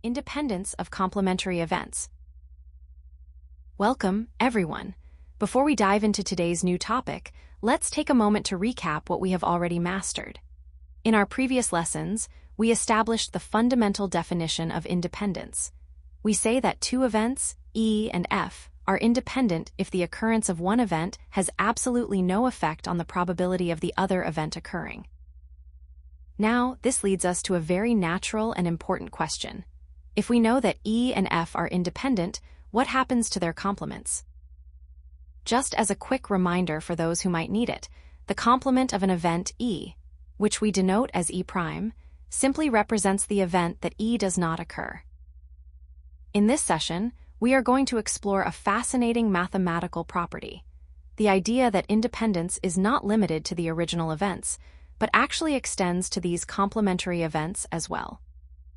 Independence of complementary events. Welcome, everyone. Before we dive into today's new topic, let's take a moment to recap what we have already mastered. In our previous lessons, we established the fundamental definition of independence. We say that two events, E and F, are independent if the occurrence of one event has absolutely no effect on the probability of the other event occurring. Now, this leads us to a very natural and important question. If we know that E and F are independent, what happens to their complements? Just as a quick reminder for those who might need it, the complement of an event E, which we denote as E', simply represents the event that E does not occur. In this session, we are going to explore a fascinating mathematical property, the idea that independence is not limited to the original events, but actually extends to these complementary events as well.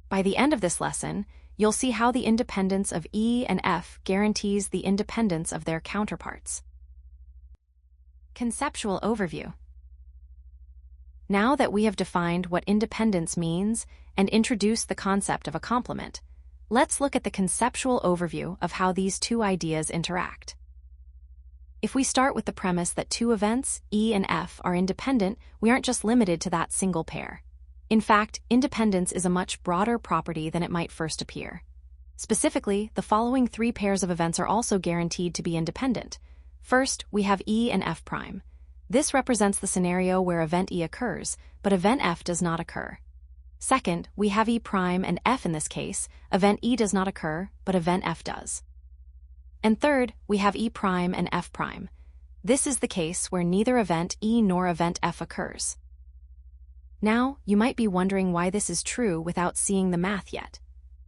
By the end of this lesson, you'll see how the independence of E and F guarantees the independence of their counterparts. Conceptual overview. Now that we have defined what independence means and introduced the concept of a complement, let's look at the conceptual overview of how these two ideas interact. If we start with the premise that two events, E and F, are independent, we aren't just limited to that single pair. In fact, independence is a much broader property than it might first appear. Specifically, the following three pairs of events are also guaranteed to be independent. First, we have E and F'. This represents the scenario where event E occurs, but event F does not occur. Second, we have E' and F in this case. Event E does not occur, but event F does. And third, we have E' and F'. This is the case where neither event E nor event F occurs. Now, you might be wondering why this is true without seeing the math yet.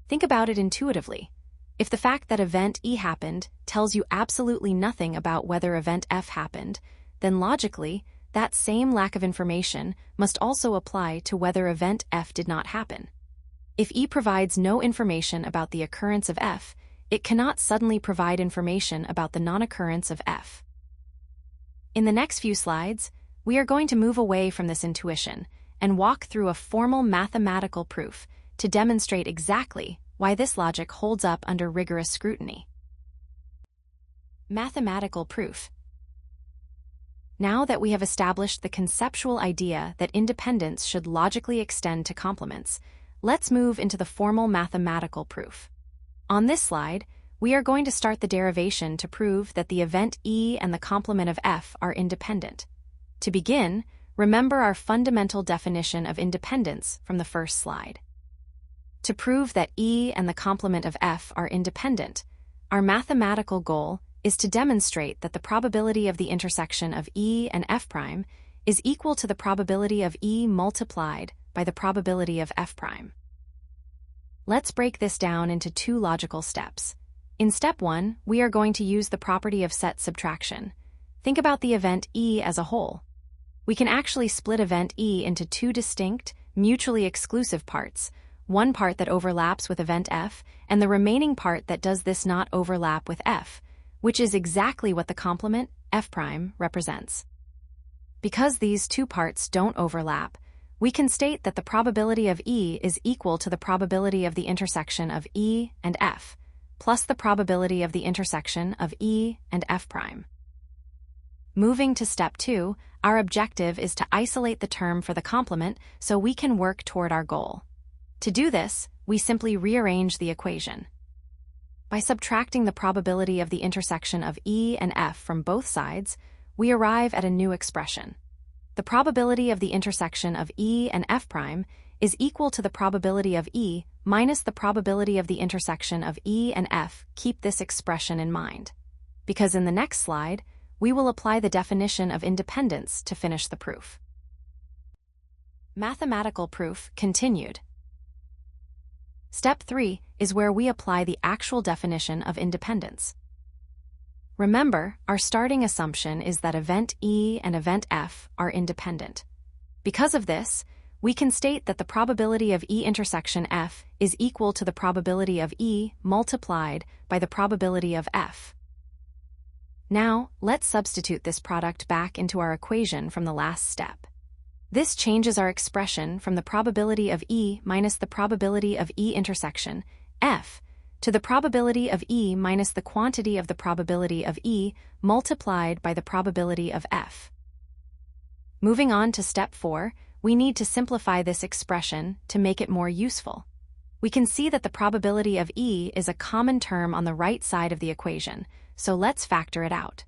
Think about it intuitively. If the fact that event E happened tells you absolutely nothing about whether event F happened, then logically, that same lack of information must also apply to whether event F did not happen. If E provides no information about the occurrence of F, it cannot suddenly provide information about the non-occurrence of F. In the next few slides, we are going to move away from this intuition and walk through a formal mathematical proof to demonstrate exactly why this logic holds up under rigorous scrutiny. Mathematical proof. Now that we have established the conceptual idea that independence should logically extend to complements, let's move into the formal mathematical proof. On this slide, we are going to start the derivation to prove that the event E and the complement of F are independent. To begin, remember our fundamental definition of independence from the first slide. To prove that E and the complement of F are independent, our mathematical goal is to demonstrate that the probability of the intersection of E and F' is equal to the probability of E multiplied by the probability of F'. Let's break this down into two logical steps. In step 1, we are going to use the property of set subtraction. Think about the event E as a whole. We can actually split event E into two distinct, mutually exclusive parts, one part that overlaps with event F, and the remaining part that does this not overlap with F, which is exactly what the complement, F', represents. Because these two parts don't overlap, we can state that the probability of E is equal to the probability of the intersection of E and F, plus the probability of the intersection of E and F'. Moving to step 2, our objective is to isolate the term for the complement so we can work toward our goal. To do this, we simply rearrange the equation. By subtracting the probability of the intersection of E and F from both sides, we arrive at a new expression. The probability of the intersection of E and F' is equal to the probability of E minus the probability of the intersection of E and F. Keep this expression in mind, because in the next slide, we will apply the definition of independence to finish the proof. Mathematical proof continued. Step 3 is where we apply the actual definition of independence. Remember, our starting assumption is that event E and event F are independent. Because of this, we can state that the probability of E intersection F is equal to the probability of E multiplied by the probability of F. Now, let's substitute this product back into our equation from the last step. This changes our expression from the probability of E minus the probability of E intersection F, to the probability of E minus the quantity of the probability of E multiplied by the probability of F. Moving on to step 4, we need to simplify this expression to make it more useful. We can see that the probability of E is a common term on the right side of the equation, so let's factor it out.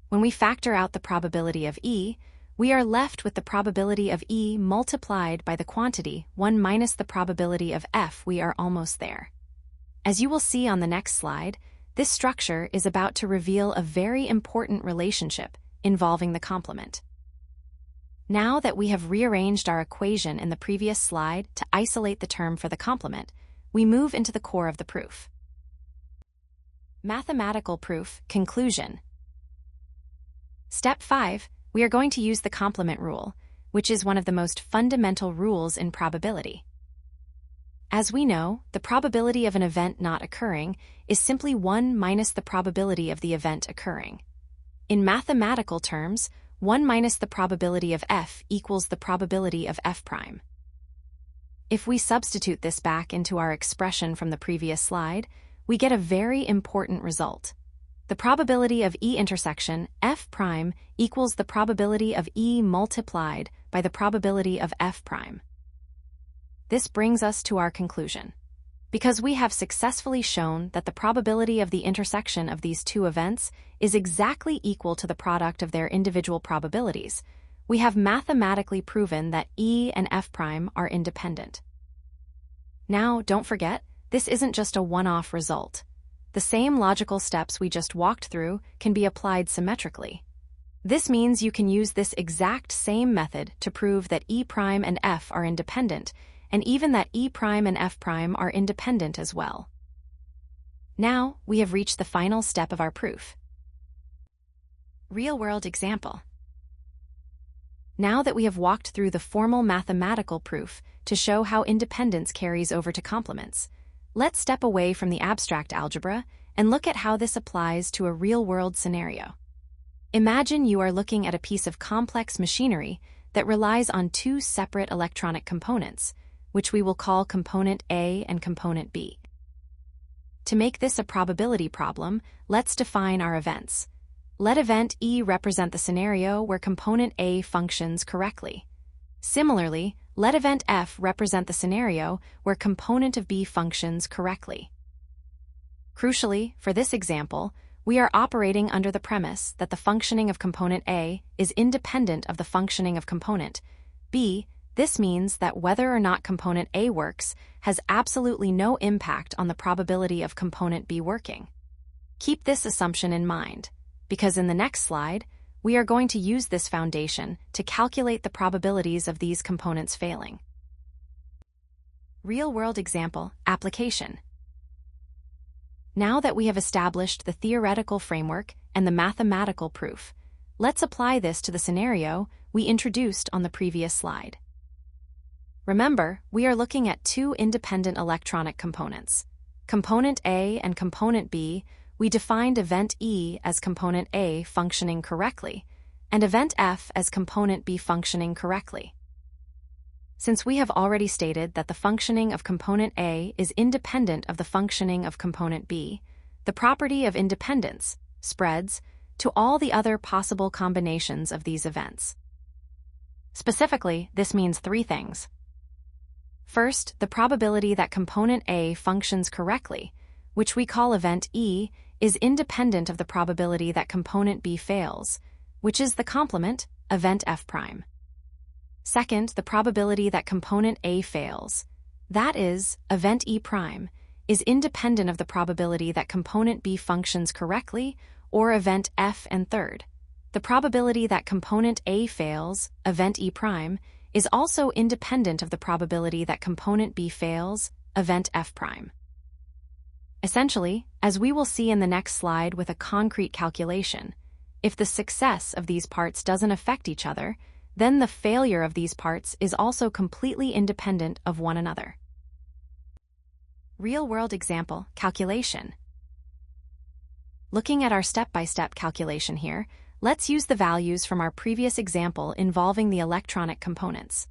When we factor out the probability of E, we are left with the probability of E multiplied by the quantity 1 minus the probability of F. We are almost there. As you will see on the next slide, this structure is about to reveal a very important relationship involving the complement. Now that we have rearranged our equation in the previous slide to isolate the term for the complement, we move into the core of the proof. Mathematical proof, conclusion. Step 5, we are going to use the complement rule, which is one of the most fundamental rules in probability. As we know, the probability of an event not occurring is simply 1 minus the probability of the event occurring. In mathematical terms, 1 minus the probability of F equals the probability of F prime. If we substitute this back into our expression from the previous slide, we get a very important result. The probability of E intersection F prime equals the probability of E multiplied by the probability of F prime. This brings us to our conclusion. Because we have successfully shown that the probability of the intersection of these two events is exactly equal to the product of their individual probabilities, we have mathematically proven that E and F prime are independent. Now, don't forget, this isn't just a one-off result. The same logical steps we just walked through can be applied symmetrically. This means you can use this exact same method to prove that E prime and F are independent, and even that E prime and F prime are independent as well. Now, we have reached the final step of our proof. Real-world example. Now that we have walked through the formal mathematical proof to show how independence carries over to complements, let's step away from the abstract algebra and look at how this applies to a real-world scenario. Imagine you are looking at a piece of complex machinery that relies on two separate electronic components, which we will call component A and component B. To make this a probability problem, let's define our events. Let event E represent the scenario where component A functions correctly. Similarly, let event F represent the scenario where component of B functions correctly. Crucially, for this example, we are operating under the premise that the functioning of component A is independent of the functioning of component B. This means that whether or not component A works has absolutely no impact on the probability of component B working. Keep this assumption in mind, because in the next slide, we are going to use this foundation to calculate the probabilities of these components failing. Real-world example, application. Now that we have established the theoretical framework and the mathematical proof, let's apply this to the scenario we introduced on the previous slide. Remember, we are looking at two independent electronic components. Component A and component B, we defined event E as component A functioning correctly, and event F as component B functioning correctly. Since we have already stated that the functioning of component A is independent of the functioning of component B, the property of independence spreads to all the other possible combinations of these events. Specifically, this means three things. First, the probability that component A functions correctly, which we call event E, is independent of the probability that component B fails, which is the complement, event F prime. Second, the probability that component A fails, that is, event E prime, is independent of the probability that component B functions correctly, or event F. And third, the probability that component A fails, event E prime, is also independent of the probability that component B fails, event F prime. Essentially, as we will see in the next slide with a concrete calculation, if the success of these parts doesn't affect each other, then the failure of these parts is also completely independent of one another. Real-world example, calculation. Looking at our step-by-step calculation here, let's use the values from our previous example involving the electronic components.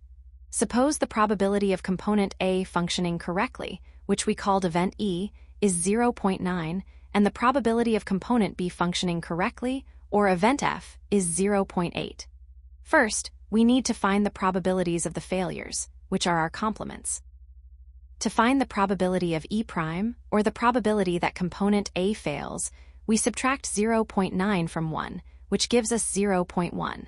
Suppose the probability of component A functioning correctly which we called event E, is 0.9, and the probability of component B functioning correctly, or event F, is 0.8. First, we need to find the probabilities of the failures, which are our complements. To find the probability of E prime, or the probability that component A fails, we subtract 0.9 from 1, which gives us 0.1.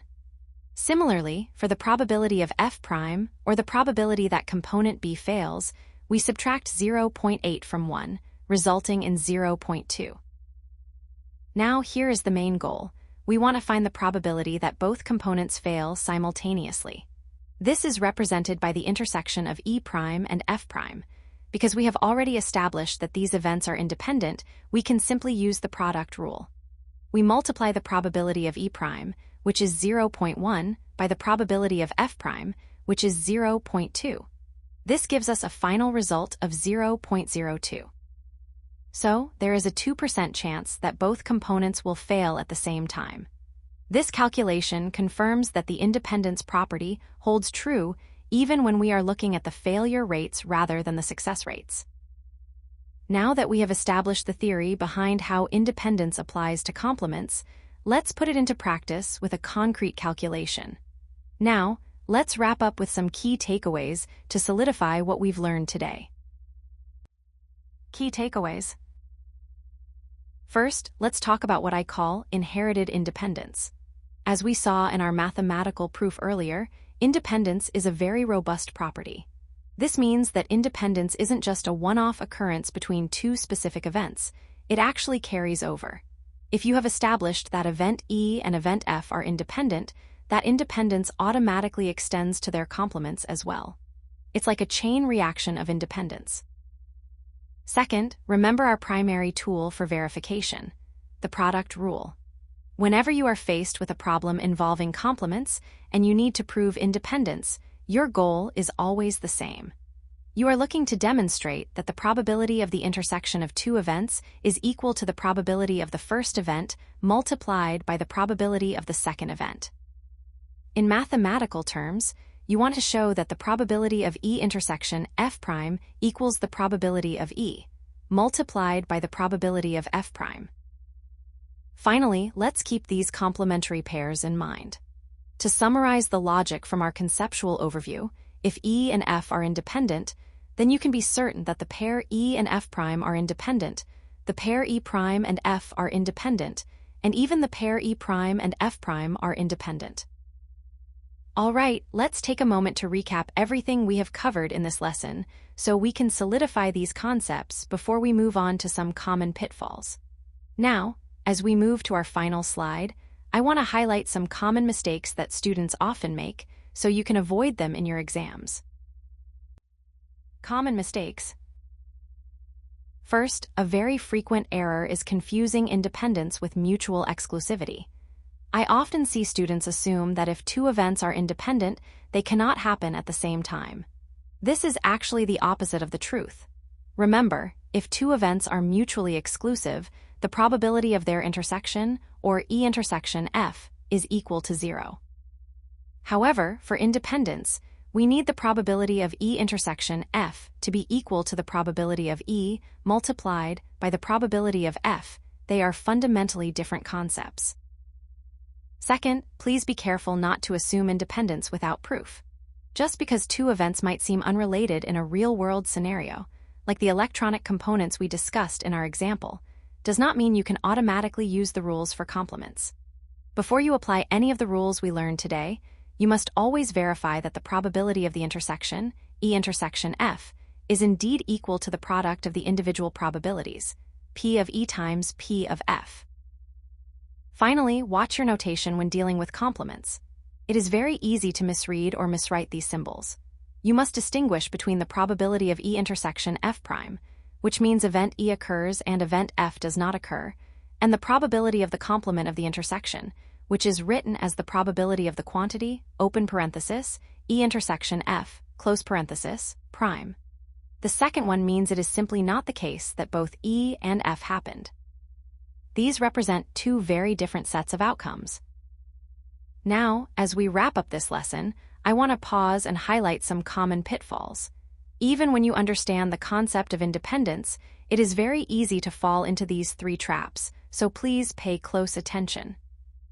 Similarly, for the probability of F prime, or the probability that component B fails, we subtract 0.8 from 1, resulting in 0.2. Now here is the main goal. We want to find the probability that both components fail simultaneously. This is represented by the intersection of E prime and F prime. Because we have already established that these events are independent, we can simply use the product rule. We multiply the probability of E prime, which is 0.1, by the probability of F prime, which is 0.2. This gives us a final result of 0.02. So, there is a 2% chance that both components will fail at the same time. This calculation confirms that the independence property holds true even when we are looking at the failure rates rather than the success rates. Now that we have established the theory behind how independence applies to complements, let's put it into practice with a concrete calculation. Now, let's wrap up with some key takeaways to solidify what we've learned today. Key takeaways. First, let's talk about what I call inherited independence. As we saw in our mathematical proof earlier, independence is a very robust property. This means that independence isn't just a one-off occurrence between two specific events. It actually carries over. If you have established that event E and event F are independent, that independence automatically extends to their complements as well. It's like a chain reaction of independence. Second, remember our primary tool for verification, the product rule. Whenever you are faced with a problem involving complements and you need to prove independence, your goal is always the same. You are looking to demonstrate that the probability of the intersection of two events is equal to the probability of the first event multiplied by the probability of the second event. In mathematical terms, you want to show that the probability of E intersection F prime equals the probability of E, multiplied by the probability of F prime. Finally, let's keep these complementary pairs in mind. To summarize the logic from our conceptual overview, if E and F are independent, then you can be certain that the pair E and F prime are independent, the pair E prime and F are independent, and even the pair E prime and F prime are independent. All right, let's take a moment to recap everything we have covered in this lesson so we can solidify these concepts before we move on to some common pitfalls. Now, as we move to our final slide, I want to highlight some common mistakes that students often make so you can avoid them in your exams. Common mistakes. First, a very frequent error is confusing independence with mutual exclusivity. I often see students assume that if two events are independent, they cannot happen at the same time. This is actually the opposite of the truth. Remember, if two events are mutually exclusive, the probability of their intersection, or E intersection F, is equal to 0. However, for independence, we need the probability of E intersection F to be equal to the probability of E multiplied by the probability of F. They are fundamentally different concepts. Second, please be careful not to assume independence without proof. Just because two events might seem unrelated in a real-world scenario, like the electronic components we discussed in our example, does not mean you can automatically use the rules for complements. Before you apply any of the rules we learned today, you must always verify that the probability of the intersection, E intersection F, is indeed equal to the product of the individual probabilities, P of E times P of F. Finally, watch your notation when dealing with complements. It is very easy to misread or miswrite these symbols. You must distinguish between the probability of E intersection F prime, which means event E occurs and event F does not occur, and the probability of the complement of the intersection, which is written as the probability of the quantity, open parenthesis, E intersection F, close parenthesis, prime. The second one means it is simply not the case that both E and F happened. These represent two very different sets of outcomes. Now, as we wrap up this lesson, I want to pause and highlight some common pitfalls. Even when you understand the concept of independence, it is very easy to fall into these three traps, so please pay close attention.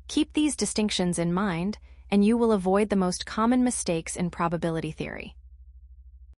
Keep these distinctions in mind, and you will avoid the most common mistakes in probability theory.